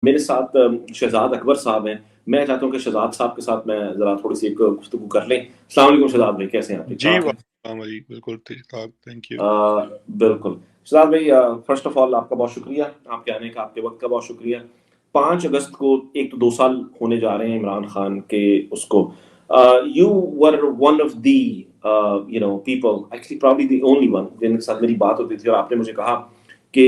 میرے ساتھ شہزاد اکبر صاحب ہیں. میں چاہتا ہوں کہ شہزاد صاحب کے ساتھ میں ذرا تھوڑی سی ایک گفتگو کر لیں. السلام علیکم شہزاد بھائی، کیسے ہیں آپ؟ ٹھیک جی ٹھاک ہیں؟ السلام علیکم، بالکل ٹھیک ٹھاک، تھینک یو. بالکل شہزاد بھائی، فرسٹ آف آل آپ کا بہت شکریہ، آپ کے آنے کا، آپ کے وقت کا بہت شکریہ. 5 اگست کو ایک تو 2 سال ہونے جا رہے ہیں عمران خان کے اس کو. You were one of the people, actually probably the only one جن کے ساتھ میری بات ہوتی تھی، اور آپ نے مجھے کہا کہ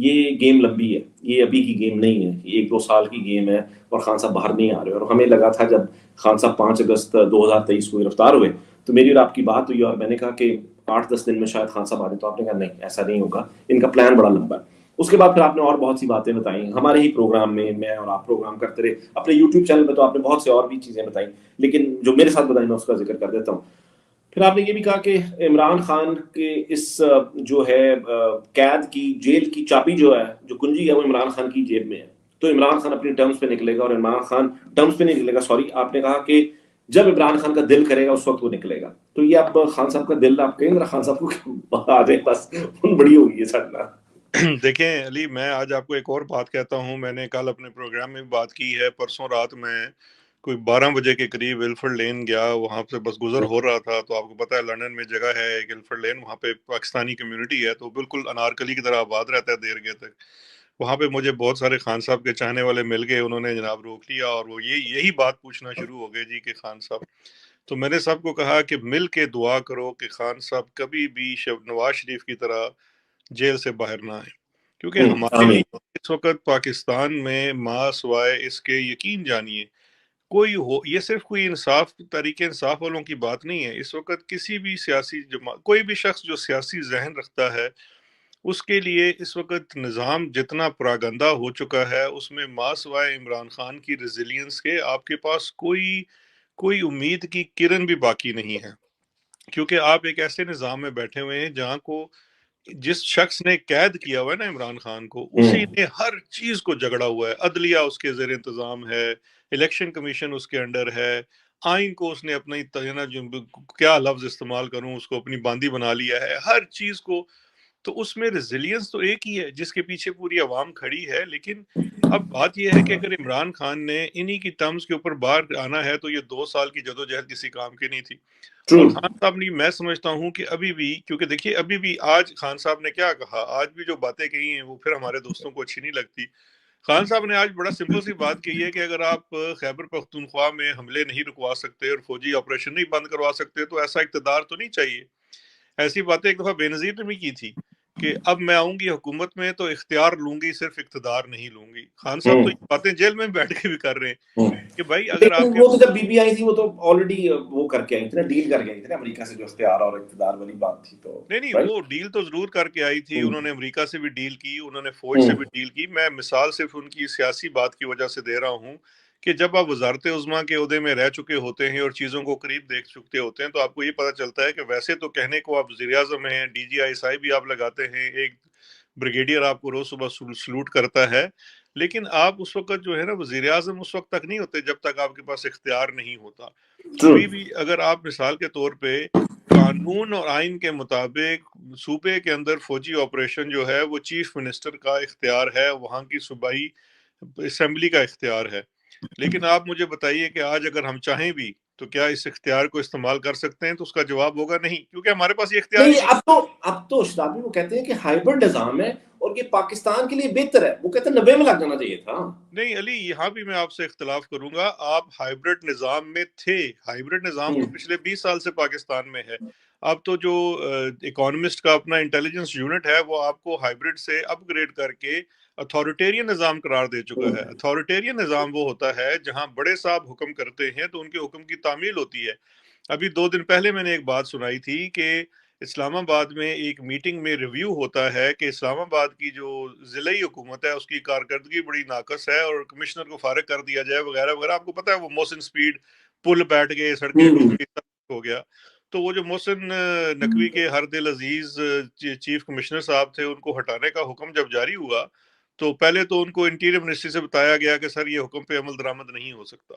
یہ گیم لمبی ہے، یہ ابھی کی گیم نہیں ہے، یہ 1-2 سال کی گیم ہے اور خان صاحب باہر نہیں آ رہے. اور ہمیں لگا تھا جب خان صاحب 5 اگست 2023 کو گرفتار ہوئے تو میری اور آپ کی بات ہوئی، اور میں نے کہا کہ 8-10 دن میں شاید خان صاحب آ جائیں. تو آپ نے کہا نہیں، ایسا نہیں ہوگا، ان کا پلان بڑا لمبا ہے. اس کے بعد پھر آپ نے اور بہت سی باتیں بتائیں ہمارے ہی پروگرام میں اور آپ پروگرام کرتے رہے اپنے یوٹیوب چینل پہ، تو آپ نے بہت سے اور بھی چیزیں بتائیں، لیکن جو میرے ساتھ بتائیں میں اس کا ذکر کر دیتا ہوں. پھر آپ نے یہ بھی کہا کہ عمران خان کے اس جو ہے قید کی، جیل کی چابی جو ہے، جو کنجی ہے، وہ عمران خان کی جیب میں ہے. تو عمران خان اپنی ٹرمز پہ نکلے گا، اور عمران خان ٹرمز پہ نہیں نکلے گا، سوری آپ نے کہا کہ جب عمران خان کا دل کرے گا اس وقت وہ نکلے گا. تو یہ آپ خان صاحب کا دل آپ کہیں ذرا خان صاحب کو آ جائے، بس ان بڑی ہوگی یہ سڑنا. دیکھیں علی، میں آج آپ کو ایک اور بات کہتا ہوں. میں نے کل اپنے پروگرام میں بھی بات کی ہے. پرسوں رات میں کوئی 12 بجے کے قریب ولفرڈ لین گیا، وہاں سے بس گزر ہو رہا تھا. تو آپ کو پتہ ہے لندن میں جگہ ہے ایک ولفرڈ لین، وہاں پہ پاکستانی کمیونٹی ہے، تو بالکل انارکلی کی طرح آباد رہتا ہے دیر گئے تک. وہاں پہ مجھے بہت سارے خان صاحب کے چاہنے والے مل گئے، انہوں نے جناب روک لیا اور وہ یہی بات پوچھنا شروع ہو گئے جی کہ خان صاحب. تو میں نے سب کو کہا کہ مل کے دعا کرو کہ خان صاحب کبھی بھی نواز شریف کی طرح جیل سے باہر نہ آئے، کیونکہ ہمارے آمین. لیے اس وقت پاکستان میں ماں سوائے اس کے، یقین جانیے، کوئی ہو، یہ صرف کوئی انصاف، تحریک انصاف والوں کی بات نہیں ہے. اس وقت کسی بھی سیاسی جماعت، کوئی بھی شخص جو سیاسی ذہن رکھتا ہے، اس کے لیے اس وقت نظام جتنا پراگندہ ہو چکا ہے، اس میں ماں سوائے عمران خان کی ریزیلینس کے آپ کے پاس کوئی امید کی کرن بھی باقی نہیں ہے. کیونکہ آپ ایک ایسے نظام میں بیٹھے ہوئے ہیں جہاں کو جس شخص نے قید کیا ہوا ہے نا عمران خان کو، اسی نے ہر چیز کو جگڑا ہوا ہے. عدلیہ اس کے زیر انتظام ہے، الیکشن کمیشن اس کے انڈر ہے، آئین کو اس نے اپنا کیا لفظ استعمال کروں، اس کو اپنی باندی بنا لیا ہے، ہر چیز کو. تو اس میں ریزیلینس تو ایک ہی ہے جس کے پیچھے پوری عوام کھڑی ہے. لیکن اب بات یہ ہے کہ اگر عمران خان نے انہی کی ٹرمز کے اوپر باہر آنا ہے تو یہ 2 سال کی جدوجہد کسی کام کی نہیں تھی. ٹرو. اور خان صاحب نے، میں سمجھتا ہوں کہ ابھی بھی، کیونکہ دیکھیے ابھی بھی آج خان صاحب نے کیا کہا، آج بھی جو باتیں کہی ہیں وہ پھر ہمارے دوستوں کو اچھی نہیں لگتی. خان صاحب نے آج بڑا سمپل سی بات کہی ہے کہ اگر آپ خیبر پختونخوا میں حملے نہیں رکوا سکتے اور فوجی آپریشن نہیں بند کروا سکتے تو ایسا اقتدار تو نہیں چاہیے. ایسی باتیں ایک دفعہ بے نظیر نے بھی کی تھی کہ اب میں آؤں گی حکومت میں تو اختیار لوں گی، صرف اقتدار نہیں لوں گی. خان صاحب تو یہ باتیں جیل میں بیٹھ کے بھی کر رہے ہیں کہ بھائی اگر لیکن آپ کے، وہ تو جب بی بی آئی تھی وہ تو آلریڈی وہ کر کے آئی تھی نا، ڈیل کر کے آئی تھی نا امریکہ سے، جو اختیار اور اقتدار والی بات تھی تو. نہیں رائٹ. وہ ڈیل تو ضرور کر کے آئی تھی. انہوں نے امریکہ سے بھی ڈیل کی، انہوں نے فوج سے بھی ڈیل کی. میں مثال صرف ان کی سیاسی بات کی وجہ سے دے رہا ہوں کہ جب آپ وزارت عظمیٰ کے عہدے میں رہ چکے ہوتے ہیں اور چیزوں کو قریب دیکھ چکے ہوتے ہیں تو آپ کو یہ پتہ چلتا ہے کہ ویسے تو کہنے کو آپ وزیر اعظم ہیں، ڈی جی آئی ایس آئی بھی آپ لگاتے ہیں، ایک بریگیڈیئر آپ کو روز صبح سلوٹ کرتا ہے، لیکن آپ اس وقت جو ہے نا وزیر اعظم اس وقت تک نہیں ہوتے جب تک آپ کے پاس اختیار نہیں ہوتا. ٹرو. ابھی بھی اگر آپ مثال کے طور پہ قانون اور آئین کے مطابق صوبے کے اندر فوجی آپریشن جو ہے وہ چیف منسٹر کا اختیار ہے، وہاں کی صوبائی اسمبلی کا اختیار ہے. لیکن آپ مجھے بتائیے کہ آج اگر ہم چاہیں بھی تو کیا اس اختیار کو استعمال کر سکتے ہیں؟ تو اس کا جواب ہوگا نہیں، کیونکہ ہمارے پاس یہ اختیار ہی نہیں، نہیں. اب تو شتابی وہ کہتے ہیں کہ ہائبرڈ نظام ہے اور یہ پاکستان کے لیے بہتر ہے. وہ کہتے ہیں 90 میں لگ جانا چاہیے تھا. نہیں علی، یہاں بھی میں آپ سے اختلاف کروں گا. آپ ہائبرڈ نظام میں تھے، ہائبرڈ نظام تو پچھلے 20 سال سے پاکستان میں ہے. اب تو جو اکانومسٹ کا اپنا انٹیلیجنس یونٹ ہے وہ آپ کو ہائبرڈ سے اپ گریڈ کر کے اتھارٹیرین نظام قرار دے چکا ہے. اتھارٹیرین نظام وہ ہوتا ہے جہاں بڑے صاحب حکم کرتے ہیں تو ان کے حکم کی تعمیل ہوتی ہے. ابھی 2 دن پہلے میں نے ایک بات سنائی تھی کہ اسلام آباد میں ایک میٹنگ میں ریویو ہوتا ہے کہ اسلام آباد کی جو ضلعی حکومت ہے اس کی کارکردگی بڑی ناقص ہے اور کمشنر کو فارغ کر دیا جائے وغیرہ وغیرہ. آپ کو پتہ ہے وہ محسن سپیڈ پل بیٹھ گئے، سڑکیں ڈوب گئی، سب ہو گیا. تو وہ جو محسن نقوی کے ہر دل عزیز چیف کمشنر صاحب تھے، ان کو ہٹانے کا حکم جب جاری ہوا تو پہلے تو ان کو انٹیریئر منسٹری سے بتایا گیا کہ سر یہ حکم پہ عمل درآمد نہیں ہو سکتا.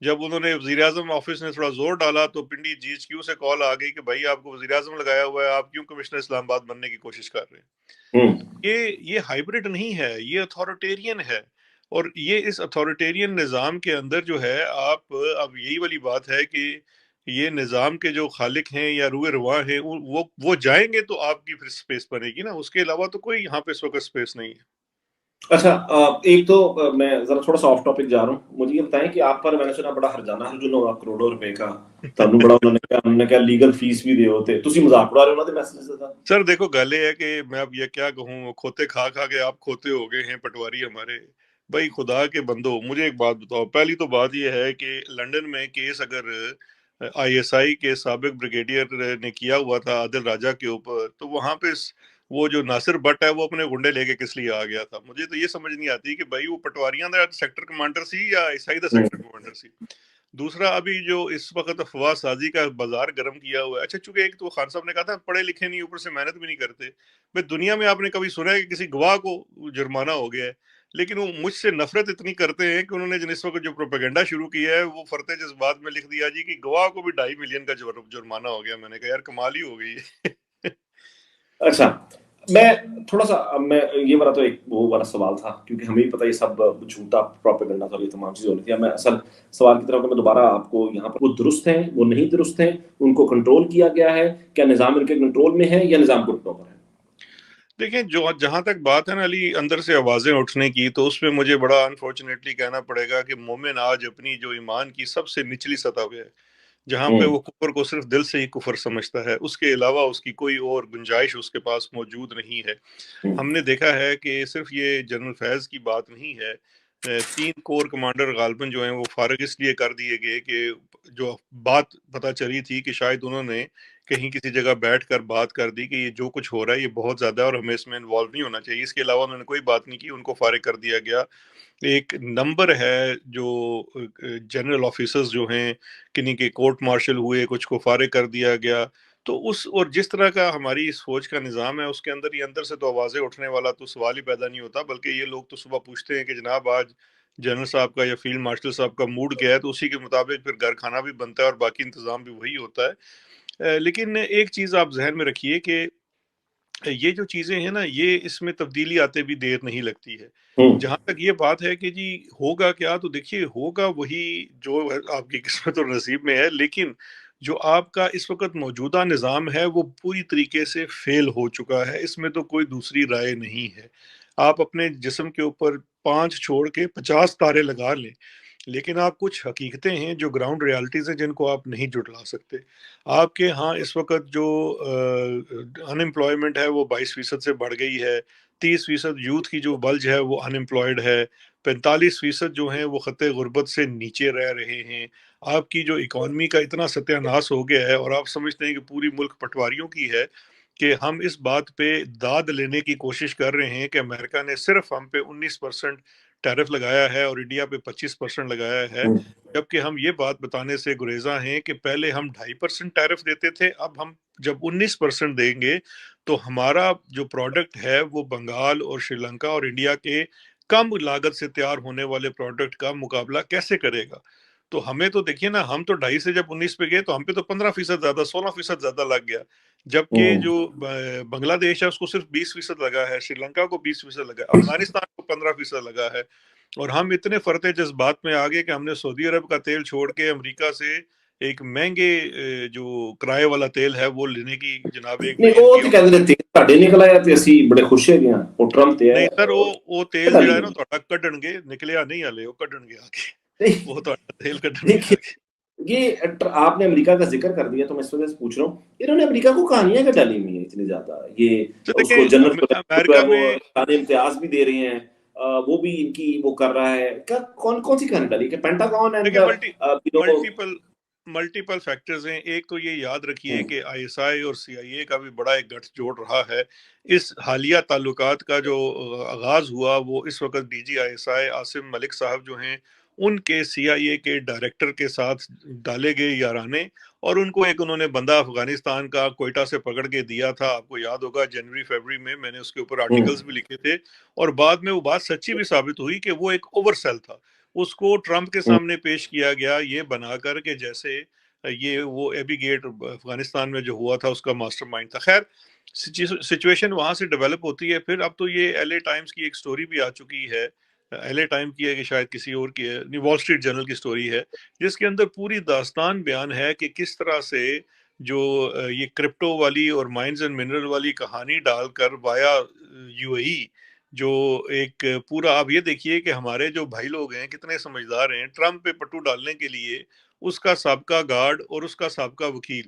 جب انہوں نے وزیر اعظم آفس نے تھوڑا زور ڈالا تو پنڈی جی ایچ کیو سے کال آ گئی کہ بھائی آپ کو وزیر اعظم لگایا ہوا ہے، آپ کیوں کمشنر اسلام آباد بننے کی کوشش کر رہے ہیں؟ یہ ہائبرڈ نہیں ہے، یہ اتھارٹیرین ہے. اور یہ اس اتھارٹیرین نظام کے اندر جو ہے آپ اب یہی والی بات ہے کہ یہ نظام کے جو خالق ہیں یا روئے رواں ہیں وہ جائیں گے تو آپ کی پھر سپیس بنے گی نا، اس کے علاوہ تو کوئی یہاں پہ اس وقت سپیس نہیں ہے۔ اچھا، ایک تو میں ذرا تھوڑا سا آف ٹاپک جا رہا ہوں، مجھے یہ بتائیں کہ آپ پر میں نے سنا بڑا ہرجانہ ہے جو 9 کروڑوں روپے کا تانوں بڑا انہوں نے کیا لیگل فیس بھی دے ہوتے تسی مذاق اڑا رہے ہو نا میسج سے؟ سر دیکھو گل یہ ہے کہ میں اب یہ کیا کہوں، کھوتے کھا کھا کے آپ کھوتے ہو گئے ہیں پٹواری ہمارے۔ بھائی خدا کے بندو، مجھے ایک بات بتاؤ، پہلی تو بات یہ ہے کہ لنڈن میں کیس اگر آئی ایس آئی کے سابق بریگیڈیئر نے کیا ہوا تھا عادل راجہ کے اوپر، تو وہاں پہ وہ جو ناصر بٹ ہے وہ اپنے گنڈے لے کے کس لیے آ گیا تھا؟ مجھے تو یہ سمجھ نہیں آتی کہ بھائی وہ پٹواریاں دا سیکٹر کمانڈر سی یا عیسائی دا سیکٹر کمانڈر سی۔ دوسرا، ابھی جو اس وقت افواہ سازی کا بازار گرم کیا ہوا ہے، اچھا چونکہ ایک تو خان صاحب نے کہا تھا پڑھے لکھے نہیں، اوپر سے محنت بھی نہیں کرتے۔ بھائی دنیا میں آپ نے کبھی سنا ہے کہ کسی گواہ کو جرمانہ ہو گیا ہے؟ لیکن وہ مجھ سے نفرت اتنی کرتے ہیں کہ انہوں نے جس وقت جو پروپیگنڈا شروع کیا ہے وہ فرتے جذبات میں لکھ دیا جی کہ گواہ کو بھی 2.5 ملین کا جرمانہ ہو گیا۔ میں نے کہا یار کمال ہی ہو گئی ہے۔ اچھا، میں تھوڑا سا میں یہ والا تو ایک وہ والا سوال تھا کیونکہ ہمیں بھی پتہ یہ سب جھوٹا پروپیگنڈا تھا، یہ تمام چیزیں ہو رہی تھی۔ میں اصل سوال کی طرف میں دوبارہ آپ کو یہاں پر وہ درست ہیں وہ نہیں درست ہیں، ان کو کنٹرول کیا گیا ہے، کیا نظام ان کے کنٹرول میں ہے یا نظام گھٹنوں پر ہے؟ دیکھیں جہاں تک بات ہے نا علی اندر سے آوازیں اٹھنے کی، تو اس میں مجھے بڑا انفارچونیٹلی کہنا پڑے گا کہ مومن آج اپنی جو ایمان کی سب سے نچلی سطح پہ ہے، جہاں پہ وہ کفر کو صرف دل سے ہی کفر سمجھتا ہے، اس کے علاوہ اس کی کوئی اور گنجائش اس کے پاس موجود نہیں ہے۔ ہم نے دیکھا ہے کہ صرف یہ جنرل فیض کی بات نہیں ہے، 3 کور کمانڈر غالباً جو ہیں وہ فارغ اس لیے کر دیے گئے کہ جو بات پتہ چلی تھی کہ شاید انہوں نے کہیں کسی جگہ بیٹھ کر بات کر دی کہ یہ جو کچھ ہو رہا ہے یہ بہت زیادہ ہے اور ہمیں اس میں انوالو نہیں ہونا چاہیے۔ اس کے علاوہ انہوں نے کوئی بات نہیں کی، ان کو فارغ کر دیا گیا۔ ایک نمبر ہے جو جنرل آفیسرز جو ہیں کنہیں کے کورٹ مارشل ہوئے، کچھ کو فارغ کر دیا گیا۔ تو اور جس طرح کا ہماری اس فوج کا نظام ہے اس کے اندر یہ اندر سے تو آوازیں اٹھنے والا تو سوال ہی پیدا نہیں ہوتا، بلکہ یہ لوگ تو صبح پوچھتے ہیں کہ جناب آج جنرل صاحب کا یا فیلڈ مارشل صاحب کا موڈ کیا ہے، تو اسی کے مطابق پھر گھر کھانا بھی بنتا ہے اور باقی انتظام بھی وہی ہوتا ہے۔ لیکن ایک چیز آپ ذہن میں رکھیے کہ یہ جو چیزیں ہیں نا یہ اس میں تبدیلی آتے بھی دیر نہیں لگتی ہے۔ جہاں تک یہ بات ہے کہ جی ہوگا کیا، تو دیکھیے ہوگا وہی جو آپ کی قسمت اور نصیب میں ہے، لیکن جو آپ کا اس وقت موجودہ نظام ہے وہ پوری طریقے سے فیل ہو چکا ہے، اس میں تو کوئی دوسری رائے نہیں ہے۔ آپ اپنے جسم کے اوپر 5 چھوڑ کے 50 تارے لگا لیں، لیکن آپ کچھ حقیقتیں ہیں جو گراؤنڈ ریالٹیز ہیں جن کو آپ نہیں جھٹلا سکتے۔ آپ کے ہاں اس وقت جو ان امپلائمنٹ ہے وہ 22% سے بڑھ گئی ہے، 30% یوتھ کی جو بلج ہے وہ ان امپلائڈ ہے، 45% جو ہیں وہ خطے غربت سے نیچے رہ رہے ہیں۔ آپ کی جو اکانومی کا اتنا ستیہ ناش ہو گیا ہے اور آپ سمجھتے ہیں کہ پوری ملک پٹواریوں کی ہے، کہ ہم اس بات پہ داد لینے کی کوشش کر رہے ہیں کہ امریکہ نے صرف ہم پہ 19% ٹیرف لگایا ہے اور انڈیا پہ 25% لگایا ہے، جبکہ ہم یہ بات بتانے سے گریزاں ہیں کہ پہلے ہم 2.5% ٹیرف دیتے تھے، اب ہم جب 19% دیں گے تو ہمارا جو پروڈکٹ ہے وہ بنگال اور شری لنکا اور انڈیا کے کم لاگت سے تیار ہونے والے پروڈکٹ کا مقابلہ کیسے کرے گا؟ تو ہمیں تو دیکھیے نا، ہم تو 2.5 سے جب 19 پہ گئے تو ہم پہ تو 15% زیادہ، 16% زیادہ لگ گیا، جبکہ جو بنگلہ دیش ہے اس کو صرف 20% لگا ہے، شری لنکا کو 20% لگا ہے، افغانستان کو 15% لگا ہے، اور ہم اتنے فرتے جذبات میں آگے کہ ہم نے سعودی عرب کا تیل چھوڑ کے امریکہ سے ایک مہنگے جو کرائے والا تیل ہے وہ لینے کی جناب ایک نہیں مشن وہ کی۔ تو کہتے ہیں تیل ساڈے نکل آیا تے اسی بڑے خوش ہے گیا، وہ ٹرمپ تے ہے نہیں سر، وہ تیل جڑا ہے نا تھوڑا کڈن گے نکلیا نہیں ہلے، وہ کڈن گے آگے، وہ تھوڑا تیل کڈن گے دیکھیے آگے۔ یہ آپ نے امریکہ کا ذکر کر دیا تو میں اس وجہ سے پوچھ رہا ہوں، انہوں نے امریکہ کو کہانیاں کیا ڈالی ہوئی ہیں اتنی زیادہ، یہ تو اس کو دیکھیں جنرل جو ہے امریکہ وہ میں شان امتیاز بھی دے رہے ہیں، وہ بھی ان کی وہ کر رہا ہے، کیا کون سی کہانی ڈالی کہ پینٹاگون اینڈ دیکھیں ملٹیپل فیکٹرز ہیں۔ ایک تو یہ یاد رکھیے کہ آئی ایس آئی اور سی آئی اے کا بھی بڑا ایک گٹھ جوڑ رہا ہے۔ اس حالیہ تعلقات کا جو آغاز ہوا وہ اس وقت D G I S I Asim Malik صاحب جو ہیں ان کے سی آئی اے کے ڈائریکٹر کے ساتھ ڈالے گئے یارانے، اور ان کو ایک انہوں نے بندہ افغانستان کا کوئٹہ سے پکڑ کے دیا تھا، آپ کو یاد ہوگا جنوری فیبری میں نے اس کے اوپر آرٹیکلز بھی لکھے تھے، اور بعد میں وہ بات سچی بھی ثابت ہوئی کہ وہ ایک اوور سیل تھا۔ اس کو ٹرمپ کے سامنے پیش کیا گیا یہ بنا کر کہ جیسے یہ وہ ایبی گیٹ افغانستان میں جو ہوا تھا اس کا ماسٹر مائنڈ تھا۔ خیر سچویشن وہاں سے ڈیولپ ہوتی ہے، پھر اب تو یہ ایل اے ٹائمز کی ایک سٹوری بھی آ چکی ہے LA ٹائم کی ہے کہ شاید کسی اور کی ہے، نہیں، وال اسٹریٹ جرنل کی سٹوری ہے، جس کے اندر پوری داستان بیان ہے کہ کس طرح سے جو یہ کرپٹو والی اور مائنز اینڈ منرل والی کہانی ڈال کر وایا UAE، جو ایک پورا، آپ یہ دیکھیے کہ ہمارے جو بھائی لوگ ہیں کتنے سمجھدار ہیں، ٹرمپ پہ پٹو ڈالنے کے لیے اس کا سابقہ گارڈ اور اس کا سابقہ وکیل،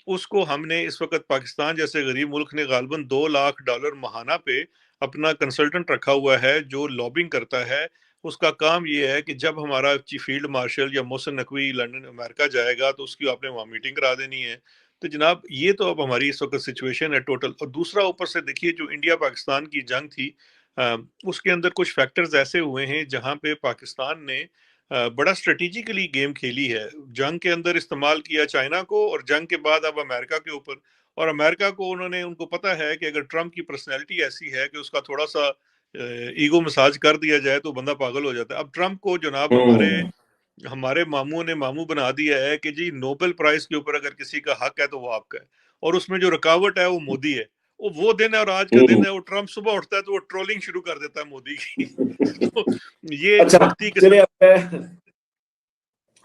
اس کو ہم نے اس وقت پاکستان جیسے غریب ملک نے غالباً $2 لاکھ ماہانہ پہ اپنا کنسلٹنٹ رکھا ہوا ہے جو لابنگ کرتا ہے۔ اس کا کام یہ ہے کہ جب ہمارا چیف فیلڈ مارشل یا محسن نقوی لندن امریکہ جائے گا تو اس کی آپ نے وہاں میٹنگ کرا دینی ہے۔ تو جناب یہ تو اب ہماری اس وقت سچویشن ہے ٹوٹل۔ اور دوسرا اوپر سے دیکھیے جو انڈیا پاکستان کی جنگ تھی، اس کے اندر کچھ فیکٹرز ایسے ہوئے ہیں جہاں پہ پاکستان نے بڑا اسٹریٹجیکلی گیم کھیلی ہے، جنگ کے اندر استعمال کیا چائنا کو، اور جنگ کے بعد اب امریکہ کے اوپر، اور امریکہ کو ان کو پتا ہے کہ اگر ٹرمپ کی پرسنالٹی ایسی ہے کہ اس کا تھوڑا سا ایگو مساج کر دیا جائے تو بندہ پاگل ہو جاتا ہے۔ اب ٹرمپ کو جناب ہمارے ماموں نے ماموں بنا دیا ہے کہ جی نوبل پرائز کے اوپر اگر کسی کا حق ہے تو وہ آپ کا ہے، اور اس میں جو رکاوٹ ہے وہ مودی ہے۔ وہ دن ہے اور آج کا دن ہے، وہ ٹرمپ صبح اٹھتا ہے تو وہ ٹرولنگ شروع کر دیتا ہے مودی کی۔ تو یہ ایک اچھا وقتی چلے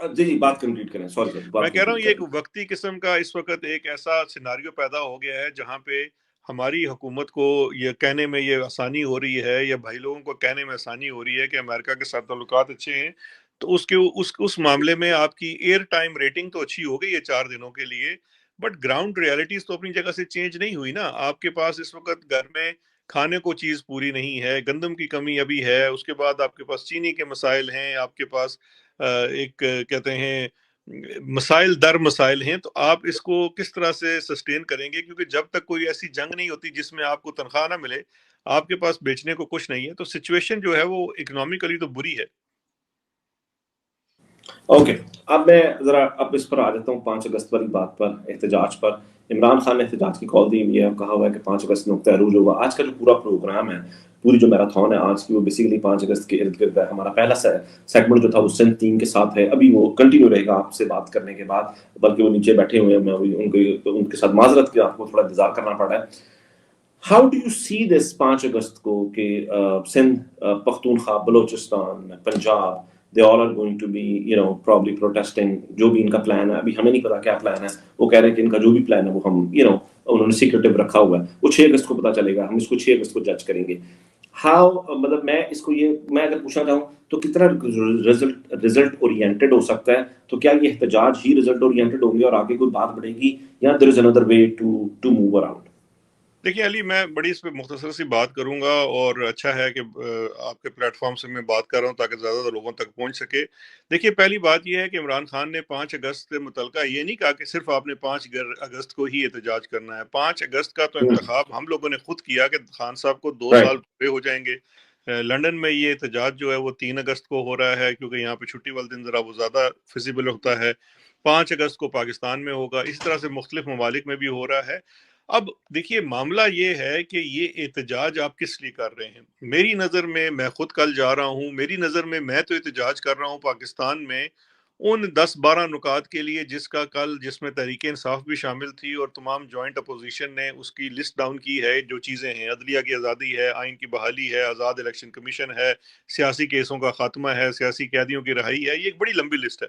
قسم، جی بات کمپلیٹ کریں، سوری سر، میں بات کہہ رہا ہوں کمپلیٹ یہ ایک کریں۔ وقتی قسم کا اس وقت ایک ایسا سیناریو پیدا ہو گیا ہے جہاں پہ ہماری حکومت کو یہ کہنے میں یہ آسانی ہو رہی ہے، یا بھائی لوگوں کو کہنے میں آسانی ہو رہی ہے کہ امریکہ کے ساتھ تعلقات اچھے ہیں، تو اس معاملے میں آپ کی ایئر ٹائم ریٹنگ تو اچھی ہو گئی ہے 4 دنوں کے لیے، بٹ گراؤنڈ ریالٹیز تو اپنی جگہ سے چینج نہیں ہوئی نا۔ آپ کے پاس اس وقت گھر میں کھانے کو چیز پوری نہیں ہے، گندم کی کمی ابھی ہے، اس کے بعد آپ کے پاس چینی کے مسائل ہیں، آپ کے پاس ایک کہتے ہیں مسائل در مسائل ہیں، تو آپ اس کو کس طرح سے سسٹین کریں گے؟ کیونکہ جب تک کوئی ایسی جنگ نہیں ہوتی جس میں آپ کو تنخواہ نہ ملے، آپ کے پاس بیچنے کو کچھ نہیں ہے، تو سچویشن جو ہے وہ اکنامیکلی تو بری ہے۔ اوکے، اب میں ذرا اب اس پر آ جاتا ہوں 5 اگست والی بات پر، احتجاج پر۔ عمران خان نے احتجاج کی کال دی ہوئی ہے، کہا ہوا ہے کہ 5 اگست نقطۂ عروج ہوگا۔ آج کا جو پورا پروگرام ہے، پوری جو میراتھن ہے آج کی، وہ بیسیکلی 5 اگست کے ارد گرد ہے۔ ہمارا پہلا سیگمنٹ جو تھا وہ سندھ 3 کے ساتھ ہے، ابھی وہ کنٹینیو رہے گا آپ سے بات کرنے کے بعد، بلکہ وہ نیچے بیٹھے ہوئے ہیں، میں ان کے ساتھ معذرت کہ آپ کو تھوڑا انتظار کرنا پڑا ہے۔ ہاؤ ڈو یو سی دس 5 اگست کو کہ Sindh, Pakhtunkhwa, Balochistan, Punjab, they all are going to be probably protesting، جو بھی ان کا پلان ہے، ابھی ہمیں نہیں پتا کیا پلان ہے، وہ کہہ رہے ہیں کہ ان کا جو بھی پلان ہے وہ ہم انہوں نے سیکریٹو رکھا ہوا ہے، وہ 6 اگست کو پتا چلے گا، ہم اس کو 6 اگست کو جج کریں گے۔ مطلب میں اس کو میں اگر پوچھنا چاہوں تو کتنا رزلٹ اورینٹڈ ہو سکتا ہے؟ تو کیا یہ احتجاج ہی رزلٹ اورینٹڈ ہوں گے اور آگے کوئی بات بڑھے گی، یا there is another way to move around؟ دیکھیے علی، میں بڑی اس پہ مختصر سی بات کروں گا، اور اچھا ہے کہ آپ کے پلیٹ فارم سے میں بات کر رہا ہوں تاکہ زیادہ لوگوں تک پہنچ سکے۔ دیکھیے پہلی بات یہ ہے کہ عمران خان نے 5 اگست سے متعلقہ یہ نہیں کہا کہ صرف آپ نے 5 اگست کو ہی احتجاج کرنا ہے۔ 5 اگست کا تو انتخاب ہم لوگوں نے خود کیا کہ خان صاحب کو 2 سال پورے ہو جائیں گے۔ لنڈن میں یہ احتجاج جو ہے وہ 3 اگست کو ہو رہا ہے، کیونکہ یہاں پہ چھٹی والے دن ذرا وہ زیادہ فیزیبل ہوتا ہے۔ 5 اگست کو پاکستان میں ہوگا، اسی طرح سے مختلف ممالک میں بھی ہو رہا ہے۔ اب دیکھیے معاملہ یہ ہے کہ یہ احتجاج آپ کس لیے کر رہے ہیں؟ میری نظر میں خود کل جا رہا ہوں، میری نظر میں تو احتجاج کر رہا ہوں پاکستان میں ان 10-12 نکات کے لیے جس میں تحریک انصاف بھی شامل تھی، اور تمام جوائنٹ اپوزیشن نے اس کی لسٹ ڈاؤن کی ہے، جو چیزیں ہیں: عدلیہ کی آزادی ہے، آئین کی بحالی ہے، آزاد الیکشن کمیشن ہے، سیاسی کیسوں کا خاتمہ ہے، سیاسی قیدیوں کی رہائی ہے۔ یہ ایک بڑی لمبی لسٹ ہے،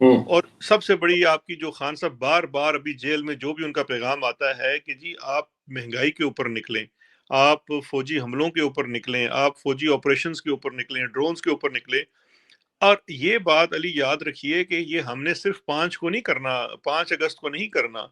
اور سب سے بڑی آپ کی جو خان صاحب بار بار ابھی جیل میں جو بھی ان کا پیغام آتا ہے کہ جی آپ مہنگائی کے اوپر نکلیں، آپ فوجی حملوں کے اوپر نکلیں، آپ فوجی آپریشنز کے اوپر نکلیں، ڈرونز کے اوپر نکلیں۔ اور یہ بات علی یاد رکھیے کہ یہ ہم نے صرف 5 کو نہیں کرنا، 5 اگست کو نہیں کرنا۔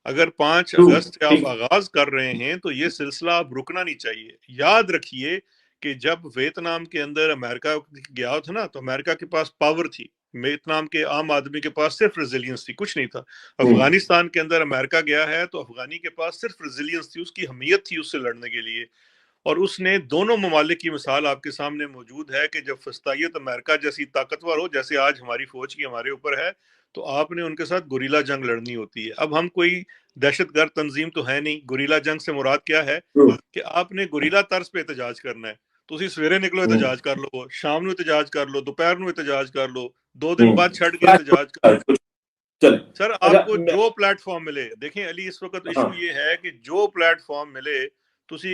اگر 5 اگست سے آپ آغاز کر رہے ہیں تو یہ سلسلہ اب رکنا نہیں چاہیے۔ یاد رکھیے کہ جب ویتنام کے اندر امریکہ گیا تھا نا، تو امریکہ کے پاس پاور تھی، ویتنام کے عام آدمی کے پاس صرف ریزیلینس تھی، کچھ نہیں تھا۔ افغانستان کے اندر امریکہ گیا ہے تو افغانی کے پاس صرف ریزیلینس تھی، اس کی حمیت تھی اس سے لڑنے کے لیے، اور اس نے دونوں ممالک کی مثال آپ کے سامنے موجود ہے کہ جب فسطائیت امریکہ جیسی طاقتور ہو، جیسے آج ہماری فوج کی ہمارے اوپر ہے، تو آپ نے ان کے ساتھ گوریلا جنگ لڑنی ہوتی ہے۔ اب ہم کوئی دہشت گرد تنظیم تو ہے نہیں۔ گوریلا جنگ سے مراد کیا ہے کہ آپ نے گوریلا طرز پہ احتجاج کرنا ہے، تو اسی سویرے نکلو احتجاج کر لو، شام نو احتجاج کر لو، دوپہر نو احتجاج کر لو، 2 دن بعد چھڑ کے احتجاج کر لو۔ سر آپ کو جو پلیٹ فارم ملے، دیکھیں علی اس وقت ایشو یہ ہے کہ جو پلیٹ فارم ملے، ਤੁਸੀਂ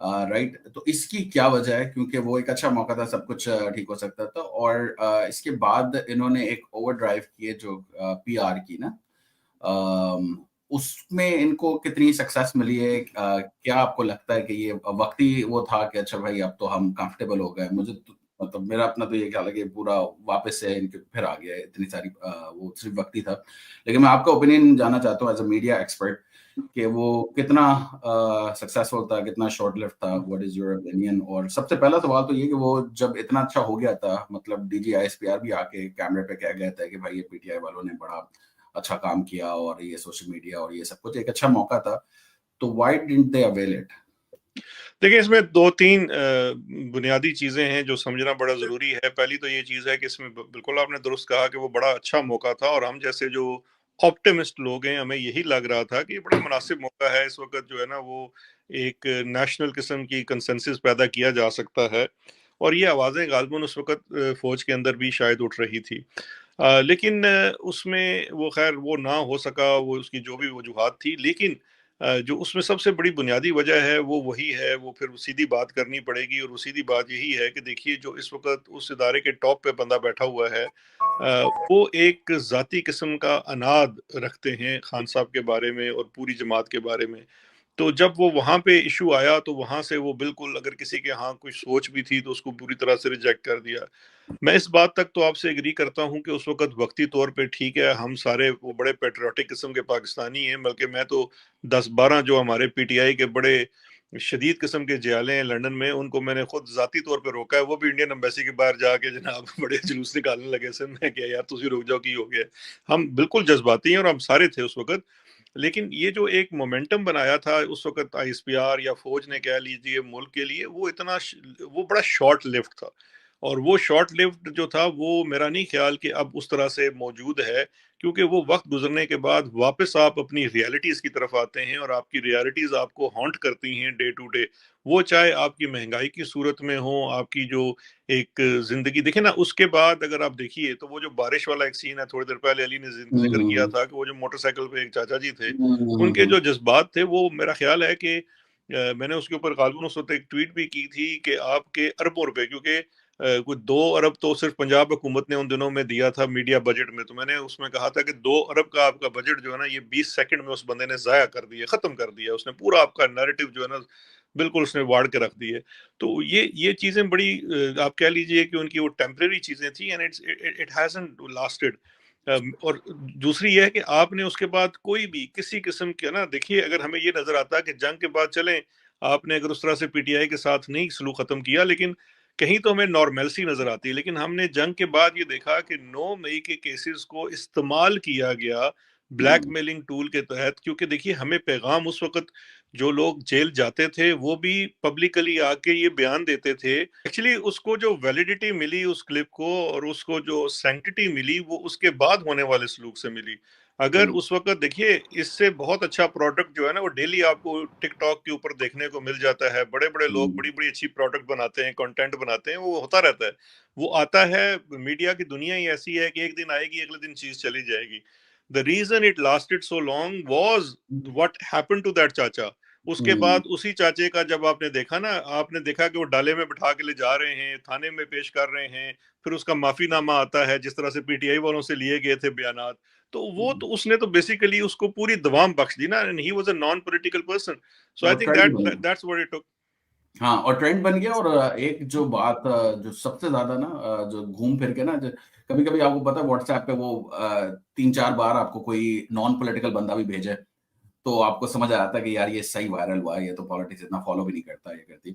رائٹ. تو اس کی کیا وجہ ہے؟ کیونکہ وہ ایک اچھا موقع تھا, سب کچھ ٹھیک ہو سکتا تھا, اور اس کے بعد انہوں نے ایک اوور ڈرائیو کی ہے جو پی آر کی نا, اس میں ان کو کتنی سکسیس ملی ہے؟ کیا آپ کو لگتا ہے کہ یہ وقتی وہ تھا کہ اچھا بھائی اب تو ہم کمفرٹیبل ہو گئے؟ مجھے مطلب میرا اپنا تو یہ خیال ہے کہ پورا واپس سے ان کے پھر آ گیا ہے, اتنی ساری وہ صرف وقتی تھا. لیکن میں آپ کا اوپینین جاننا چاہتا ہوں ایز اے میڈیا ایکسپرٹ کہ وہ کتنا سکسیسفل تھا, کتنا شارٹ لفٹ تھا. What is your opinion? اور سب سے پہلا سوال تو یہ کہ وہ جب اتنا اچھا ہو گیا تھا, مطلب D G I S P R بھی آ کے کیمرے پہ کہہ گیا تھا کہ بھائی یہ پی ٹی آئی والوں نے بڑا اچھا کام کیا اور یہ سوشل میڈیا اور یہ سب کچھ ایک اچھا موقع تھا, تو why didn't they avail it? دیکھیں اس میں دو تین بنیادی چیزیں ہیں جو سمجھنا بڑا ضروری ہے. پہلی تو یہ چیز ہے کہ اس میں بالکل آپ نے درست کہا کہ وہ بڑا اچھا موقع تھا, اور ہم جیسے جو آپٹیمسٹ لوگ ہیں ہمیں یہی لگ رہا تھا کہ یہ بڑا مناسب موقع ہے اس وقت جو ہے نا وہ ایک نیشنل قسم کی کنسنسس پیدا کیا جا سکتا ہے, اور یہ آوازیں غالباً اس وقت فوج کے اندر بھی شاید اٹھ رہی تھی. لیکن اس میں وہ خیر وہ نہ ہو سکا, وہ اس کی جو بھی وجوہات تھی. لیکن جو اس میں سب سے بڑی بنیادی وجہ ہے وہ وہی ہے, وہ پھر سیدھی بات کرنی پڑے گی, اور وہ سیدھی بات یہی ہے کہ دیکھیے جو اس وقت اس ادارے کے ٹاپ پہ بندہ بیٹھا ہوا ہے وہ ایک ذاتی قسم کا اناد رکھتے ہیں خان صاحب کے بارے میں اور پوری جماعت کے بارے میں. تو جب وہ وہاں پہ ایشو آیا تو وہاں سے وہ بالکل اگر کسی کے ہاں کوئی سوچ بھی تھی تو اس کو پوری طرح سے ریجیکٹ کر دیا. میں اس بات تک تو آپ سے ایگری کرتا ہوں کہ اس وقت وقتی طور پہ ٹھیک ہے, ہم سارے وہ بڑے پیٹریوٹک قسم کے پاکستانی ہیں, بلکہ میں تو 10-12 جو ہمارے پی ٹی آئی کے بڑے شدید قسم کے جیالے ہیں لنڈن میں, ان کو میں نے خود ذاتی طور پہ روکا ہے. وہ بھی انڈین ایمبیسی کے باہر جا کے جناب بڑے جلوس نکالنے لگے سے, میں کیا یار تسی رک جاؤ, کی ہو گیا. ہم بالکل جذباتی ہیں اور ہم سارے تھے اس وقت, لیکن یہ جو ایک مومنٹم بنایا تھا اس وقت آئی ایس پی آر یا فوج نے کہہ لیجیے ملک کے لیے, وہ اتنا وہ بڑا شارٹ لیفٹ تھا. اور وہ شارٹ لیفٹ جو تھا وہ میرا نہیں خیال کہ اب اس طرح سے موجود ہے, کیونکہ وہ وقت گزرنے کے بعد واپس آپ اپنی ریالٹیز کی طرف آتے ہیں, اور آپ کی ریالٹیز آپ کو ہانٹ کرتی ہیں ڈے ٹو ڈے. وہ چاہے آپ کی مہنگائی کی صورت میں ہو, آپ کی جو ایک زندگی دیکھیں نا, اس کے بعد اگر آپ دیکھیے تو وہ جو بارش والا ایک سین ہے, تھوڑی دیر پہلے علی نے ذکر کیا تھا کہ وہ جو موٹر سائیکل پہ ایک چاچا جی تھے, ان کے جو جذبات تھے وہ میرا خیال ہے کہ میں نے اس کے اوپر غالباً اس وقت ایک ٹویٹ بھی کی تھی کہ آپ کے اربوں روپے, کیونکہ کوئی 2 ارب تو صرف پنجاب حکومت نے ان دنوں میں دیا تھا میڈیا بجٹ میں, تو میں نے اس میں کہا تھا کہ 2 ارب کا آپ کا بجٹ جو ہے نا یہ 20 سیکنڈ میں اس بندے نے ضائع کر دیا, ختم کر دیا. اس نے پورا آپ کا نیریٹو جو ہے نا بالکل اس نے واڑ کے رکھ دی ہے. تو یہ چیزیں بڑی آپ کہہ لیجئے کہ ان کی وہ ٹیمپریری چیزیں تھیں, اینڈ اٹ ہیزنٹ لاسٹڈ. اور دوسری یہ ہے کہ آپ نے اس کے بعد کوئی بھی کسی قسم کے نا, دیکھیے اگر ہمیں یہ نظر آتا ہے کہ جنگ کے بعد چلیں آپ نے اگر اس طرح سے پی ٹی آئی کے ساتھ نہیں سلوک ختم کیا, لیکن کہیں تو ہمیں نارملسی نظر آتی ہے. لیکن ہم نے جنگ کے بعد یہ دیکھا کہ 9 مئی کے کیسز کو استعمال کیا گیا بلیک میلنگ ٹول کے تحت, کیونکہ دیکھیے ہمیں پیغام اس وقت جو لوگ جیل جاتے تھے وہ بھی پبلکلی آ کے یہ بیان دیتے تھے. ایکچولی اس کو جو ویلیڈیٹی ملی اس کلپ کو, اور اس کو جو سینکٹیٹی ملی, وہ اس کے بعد ہونے والے سلوک سے ملی. اگر اس وقت دیکھیے اس سے بہت اچھا پروڈکٹ جو ہے نا وہ ڈیلی آپ کو ٹک ٹاک کے اوپر دیکھنے کو مل جاتا ہے. بڑے بڑے لوگ بڑی بڑی اچھی پروڈکٹ بناتے ہیں, کنٹینٹ بناتے ہیں, وہ ہوتا رہتا ہے, وہ آتا ہے. میڈیا کی دنیا ہی ایسی ہے کہ ایک دن آئے گی, اگلے دن چیز چلی جائے گی. The reason it lasted so long was what happened to that چاچا. اس کے بعد اسی چاچے کا جب آپ نے دیکھا نا, آپ نے دیکھا کہ وہ ڈالے میں بٹھا کے لے جا رہے ہیں, تھانے میں پیش کر رہے ہیں, پھر اس کا معافی نامہ آتا ہے جس طرح سے پی ٹی آئی والوں سے لیے گئے تھے بیانات. تو وہ تو اس نے تو بیسیکلی اس کو پوری دوام بخش دی نا, and he was a non-political person. So I think that's what it took. ہاں, اور ٹرینڈ بن گیا. اور ایک جو بات جو سب سے زیادہ نا جو گھوم پھر کے نا, کبھی کبھی آپ کو پتا ہے واٹس ایپ پہ وہ 3-4 بار آپ کو کوئی نان پولیٹیکل بندہ بھی بھیجے تو آپ کو سمجھ آتا ہے کہ یار یہ صحیح وائرل ہوا ہے, یہ تو پالیٹکس اتنا فالو بھی نہیں کرتا, یہ کرتی.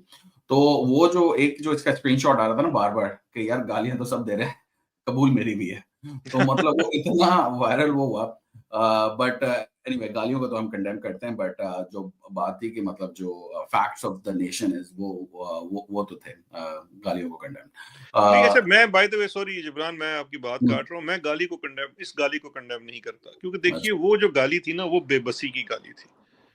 تو وہ جو ایک جو اس کا اسکرین شاٹ آ رہا تھا نا بار بار کہ یار گالیاں تو سب دے رہے ہیں, قبول میری بھی ہے, تو مطلب وہ اتنا وائرل وہ ہوا. بٹ اینی وے گالیوں کو تو ہم کنڈیم کرتے ہیں, بٹ جو بات تھی کہ مطلب جو facts of the nation is وہ تو تھے گالیوں کو کنڈیم. نہیں اچھا, میں by the way sorry Jibran, میں آپ کی بات کاٹ رہا ہوں, میں گالی کو کنڈیم, اس گالی کو کنڈیم نہیں کرتا, کیونکہ دیکھیے وہ جو گالی تھی نا وہ بے بسی کی گالی تھی.